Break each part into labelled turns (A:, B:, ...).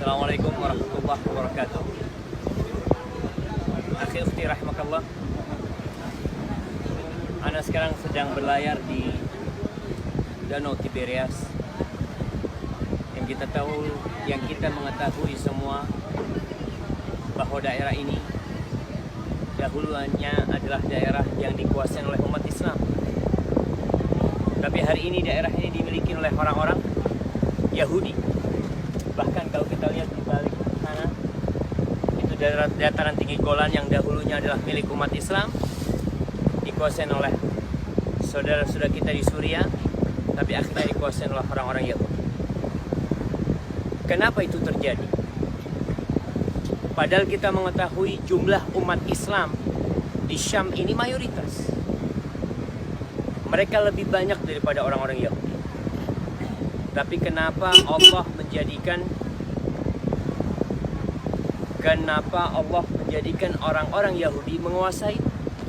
A: Assalamualaikum warahmatullahi wabarakatuh. Akhi ukhti rahimakallah. Ana sekarang sedang berlayar di Danau Tiberias. Yang kita mengetahui semua bahwa daerah ini dahulunya adalah daerah yang dikuasai oleh umat Islam. Tapi hari ini daerah ini dimiliki oleh orang-orang Yahudi. Bahkan kalau kita lihat di balik sana, itu dataran tinggi Golan yang dahulunya adalah milik umat Islam, dikuasai oleh saudara-saudara kita di Suriah, tapi akhirnya dikuasai oleh orang-orang Yahudi. Kenapa itu terjadi? Padahal kita mengetahui jumlah umat Islam di Syam ini mayoritas. Mereka lebih banyak daripada orang-orang Yahudi. Tapi kenapa Allah menjadikan orang-orang Yahudi menguasai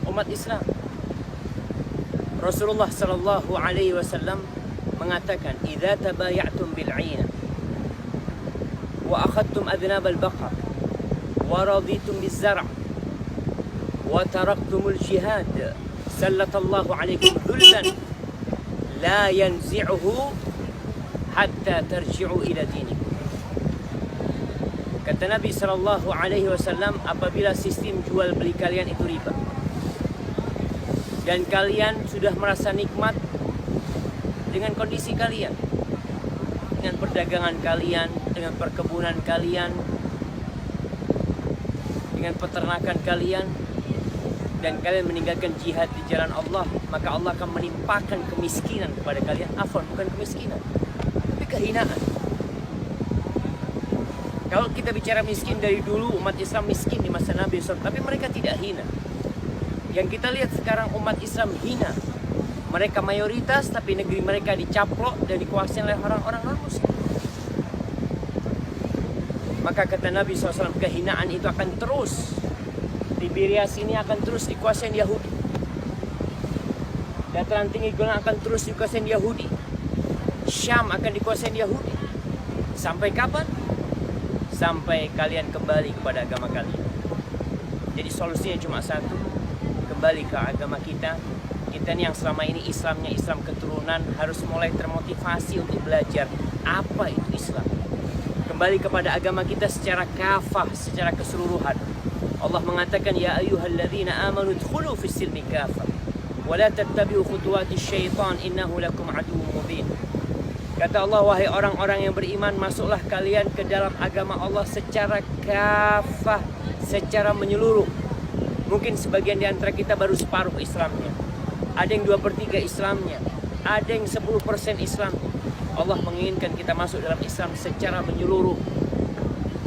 A: umat Islam? Rasulullah sallallahu alaihi wasallam mengatakan, "Idza tabaya'tum bil 'ayna wa akhadtum adnab al-baqar wa raditum biz-zar' wa taraktumul jihad sallatallahu 'alaikum dhullan la yanzi'uhu hatta tarji'u ila dinikum." Kata Nabi sallallahu alaihi wasallam, apabila sistem jual beli kalian itu riba dan kalian sudah merasa nikmat dengan kondisi kalian, dengan perdagangan kalian, dengan perkebunan kalian, dengan peternakan kalian, dan kalian meninggalkan jihad di jalan Allah, maka Allah akan menimpakan kemiskinan kepada kalian. Afwan, bukan kemiskinan, tapi kehinaan. Kalau kita bicara miskin, dari dulu umat Islam miskin di masa Nabi SAW, tapi mereka tidak hina. Yang kita lihat sekarang umat Islam hina. Mereka mayoritas, tapi negeri mereka dicaplok dan dikuasai oleh orang-orang non-muslim. Maka kata Nabi SAW, kehinaan itu akan terus. Tiberias ini akan terus dikuasai Yahudi. Dataran tinggi Golan akan terus dikuasai Yahudi. Syam akan dikuasai Yahudi. Sampai kapan? Sampai kalian kembali kepada agama kalian. Jadi solusinya cuma satu, kembali ke agama kita. Kita nih yang selama ini Islamnya Islam keturunan harus mulai termotivasi untuk belajar apa itu Islam. Kembali kepada agama kita secara kafah, secara keseluruhan. Allah mengatakan, ya ayyuhalladzina amanu dkhulu fis silmi kafah wa la tattabi'u khutuwatis syaitan innahu lakum aduwwun mubin. Kata Allah, wahai orang-orang yang beriman, masuklah kalian ke dalam agama Allah secara kafah, secara menyeluruh. Mungkin sebagian di antara kita baru separuh Islamnya. Ada yang 2/3 Islamnya, ada yang 10% Islamnya. Allah menginginkan kita masuk dalam Islam secara menyeluruh.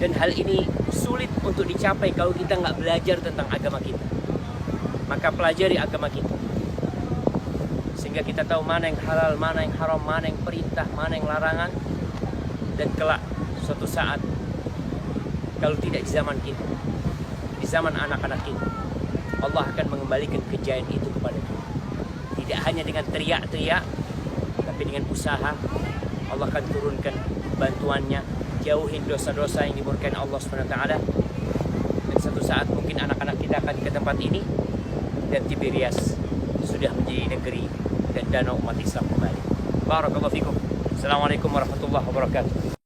A: Dan hal ini sulit untuk dicapai kalau kita nggak belajar tentang agama kita. Maka pelajari agama kita, sehingga kita tahu mana yang halal, mana yang haram, mana yang perintah, mana yang larangan. Dan kelak suatu saat, kalau tidak di zaman kita, di zaman anak-anak kita, Allah akan mengembalikan kejayaan itu kepada kita. Tidak hanya dengan teriak-teriak, tapi dengan usaha. Allah akan turunkan bantuannya, jauhin dosa-dosa yang dimurkai Allah SWT. Dan satu saat mungkin anak-anak kita akan ke tempat ini, dan Tiberias sudah menjadi negeri dan danau umat Islam kembali. Barakallahu fikum. Assalamualaikum warahmatullahi wabarakatuh.